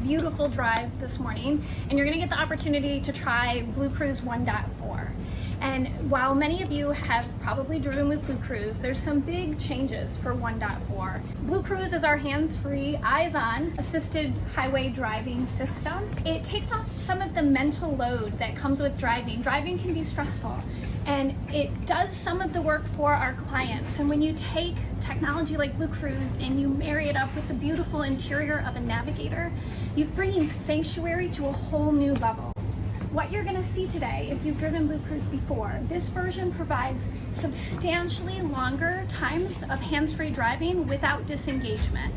Beautiful drive this morning, and you're going to get the opportunity to try BlueCruise 1.4. And while many of you have probably driven with BlueCruise, there's some big changes for 1.4. BlueCruise is our hands-free, eyes-on assisted highway driving system. It takes off some of the mental load that comes with driving. Driving can be stressful, and it does some of the work for our clients. And when you take technology like BlueCruise and you marry it up with the beautiful interior of a Navigator, you're bringing sanctuary to a whole new level. What you're going to see today, if you've driven BlueCruise before, this version provides substantially longer times of hands-free driving without disengagement.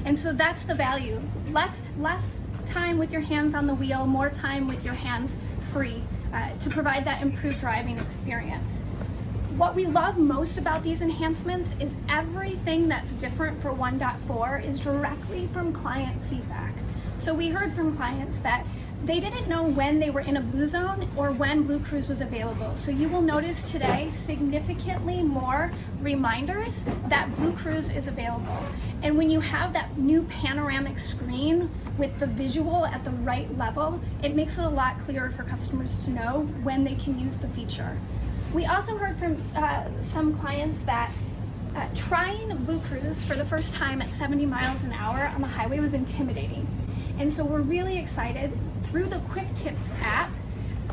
And so that's the value. Less time with your hands on the wheel, more time with your hands free to provide that improved driving experience. What we love most about these enhancements is everything that's different for 1.4 is directly from client feedback. So we heard from clients that they didn't know when they were in a blue zone or when BlueCruise was available. So you will notice today significantly more reminders that BlueCruise is available. And when you have that new panoramic screen with the visual at the right level, it makes it a lot clearer for customers to know when they can use the feature. We also heard from some clients that trying BlueCruise for the first time at 70 miles an hour on the highway was intimidating. And so we're really excited. Through the Quick Tips app,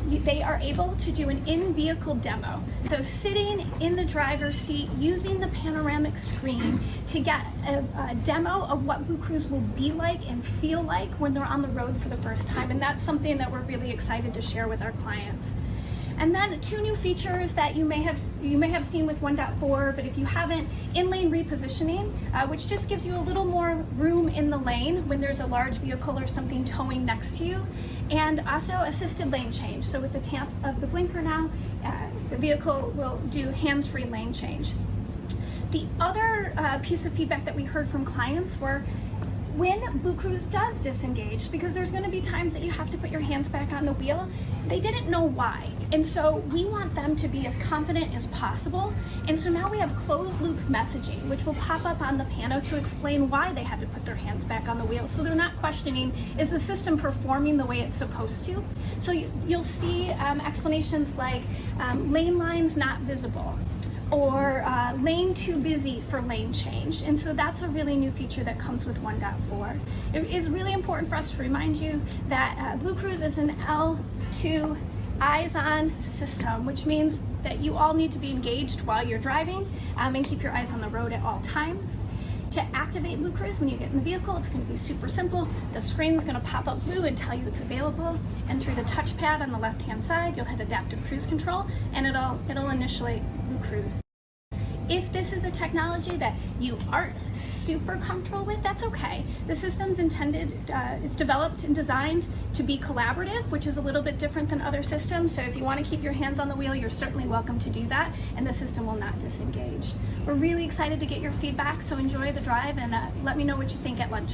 they are able to do an in-vehicle demo. So sitting in the driver's seat, using the panoramic screen to get a demo of what BlueCruise will be like and feel like when they're on the road for the first time. And that's something that we're really excited to share with our clients. And then two new features that you may have seen with 1.4, but if you haven't, in-lane repositioning, which just gives you a little more room in the lane when there's a large vehicle or something towing next to you, and also assisted lane change. So with the tap of the blinker now, the vehicle will do hands-free lane change. The other piece of feedback that we heard from clients were when BlueCruise does disengage, because there's going to be times that you have to put your hands back on the wheel, they didn't know why. And so we want them to be as confident as possible. And so now we have closed loop messaging, which will pop up on the pano to explain why they had to put their hands back on the wheel. So they're not questioning, is the system performing the way it's supposed to? So you'll see explanations like lane lines not visible, or lane too busy for lane change. And so that's a really new feature that comes with 1.4. It is really important for us to remind you that BlueCruise is an L2 eyes-on system, which means that you all need to be engaged while you're driving and keep your eyes on the road at all times. To activate BlueCruise when you get in the vehicle, it's going to be super simple. The screen's going to pop up blue and tell you it's available, and through the touchpad on the left-hand side, you'll hit Adaptive Cruise Control, and it'll initiate BlueCruise. If this is a technology that you aren't super comfortable with, that's okay. The system's intended, it's developed and designed to be collaborative, which is a little bit different than other systems. So if you want to keep your hands on the wheel, you're certainly welcome to do that, and the system will not disengage. We're really excited to get your feedback, so enjoy the drive and let me know what you think at lunch.